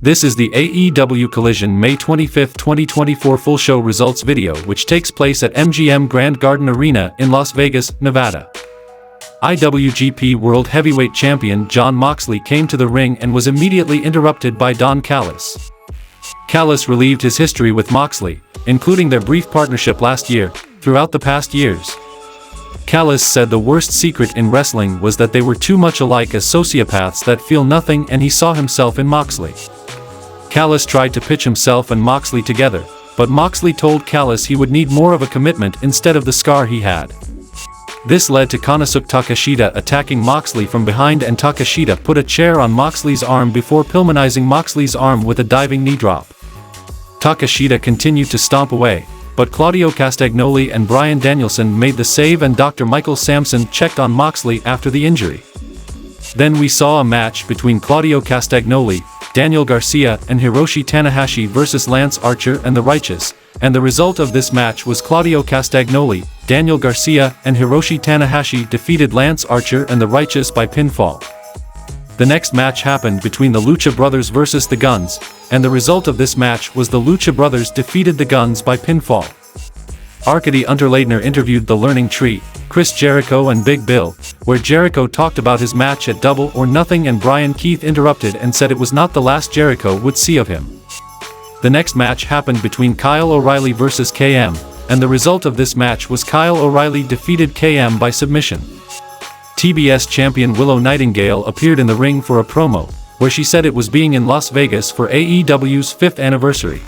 This is the AEW Collision May 25, 2024 full show results video which takes place at MGM Grand Garden Arena in Las Vegas, Nevada. IWGP World Heavyweight Champion Jon Moxley came to the ring and was immediately interrupted by Don Callis. Callis relieved his history with Moxley, including their brief partnership last year, throughout the past years. Callis said the worst secret in wrestling was that they were too much alike as sociopaths that feel nothing, and he saw himself in Moxley. Callis tried to pitch himself and Moxley together, but Moxley told Callis he would need more of a commitment instead of the scar he had. This led to Konosuke Takeshita attacking Moxley from behind, and Takeshita put a chair on Moxley's arm before pillmanizing Moxley's arm with a diving knee drop. Takeshita continued to stomp away, but Claudio Castagnoli and Bryan Danielson made the save, and Dr. Michael Sampson checked on Moxley after the injury. Then we saw a match between Claudio Castagnoli, Daniel Garcia, and Hiroshi Tanahashi versus Lance Archer and The Righteous, and the result of this match was Claudio Castagnoli, Daniel Garcia, and Hiroshi Tanahashi defeated Lance Archer and The Righteous by pinfall. The next match happened between the Lucha Brothers versus the Guns, and the result of this match was the Lucha Brothers defeated the Guns by pinfall. Arkady Unterleitner interviewed The Learning Tree, Chris Jericho and Big Bill, where Jericho talked about his match at Double or Nothing, and Brian Keith interrupted and said it was not the last Jericho would see of him. The next match happened between Kyle O'Reilly versus KM, and the result of this match was Kyle O'Reilly defeated KM by submission. TBS champion Willow Nightingale appeared in the ring for a promo, where she said it was being in Las Vegas for AEW's 5th anniversary.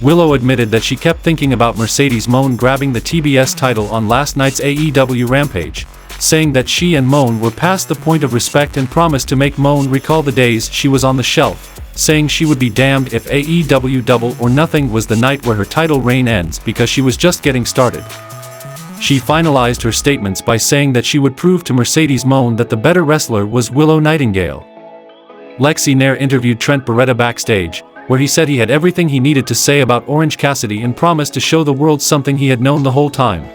Willow admitted that she kept thinking about Mercedes Moné grabbing the TBS title on last night's AEW Rampage, saying that she and Moné were past the point of respect and promised to make Moné recall the days she was on the shelf, saying she would be damned if AEW Double or Nothing was the night where her title reign ends, because she was just getting started. She finalized her statements by saying that she would prove to Mercedes Moné that the better wrestler was Willow Nightingale. Lexi Nair interviewed Trent Beretta backstage, where he said he had everything he needed to say about Orange Cassidy and promised to show the world something he had known the whole time.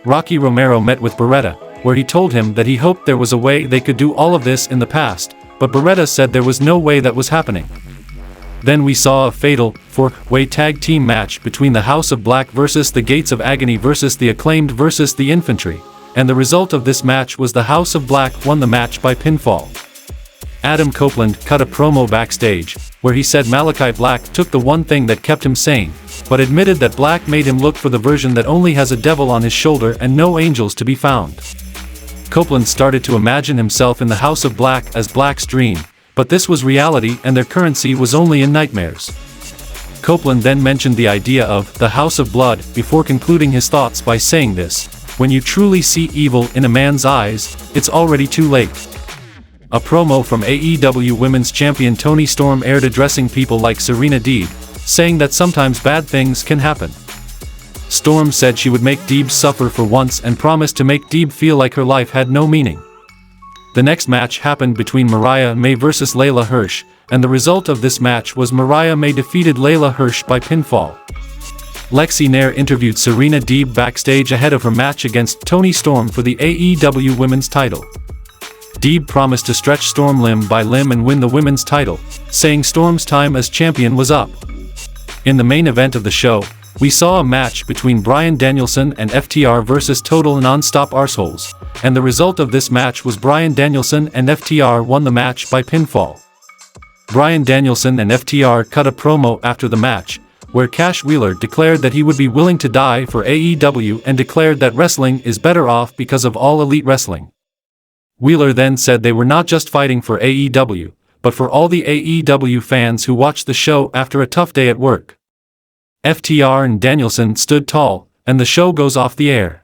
Rocky Romero met with Beretta, where he told him that he hoped there was a way they could do all of this in the past, but Beretta said there was no way that was happening. Then we saw a fatal 4-way tag team match between the House of Black versus the Gates of Agony versus the Acclaimed versus the Infantry, and the result of this match was the House of Black won the match by pinfall. Adam Copeland cut a promo backstage, where he said Malachi Black took the one thing that kept him sane, but admitted that Black made him look for the version that only has a devil on his shoulder and no angels to be found. Copeland started to imagine himself in the House of Black as Black's dream, but this was reality and their currency was only in nightmares. Copeland then mentioned the idea of the House of Blood before concluding his thoughts by saying this: when you truly see evil in a man's eyes, it's already too late. A promo from AEW Women's Champion Toni Storm aired addressing people like Serena Deeb, saying that sometimes bad things can happen. Storm said she would make Deeb suffer for once and promised to make Deeb feel like her life had no meaning. The next match happened between Mariah May versus Layla Hirsch, and the result of this match was Mariah May defeated Layla Hirsch by pinfall. Lexi Nair interviewed Serena Deeb backstage ahead of her match against Toni Storm for the AEW Women's title. Deeb promised to stretch Storm limb by limb and win the women's title, saying Storm's time as champion was up. In the main event of the show, we saw a match between Bryan Danielson and FTR versus Total Nonstop Arseholes, and the result of this match was Bryan Danielson and FTR won the match by pinfall. Bryan Danielson and FTR cut a promo after the match, where Cash Wheeler declared that he would be willing to die for AEW and declared that wrestling is better off because of All Elite Wrestling. Wheeler then said they were not just fighting for AEW, but for all the AEW fans who watched the show after a tough day at work. FTR and Danielson stood tall, and the show goes off the air.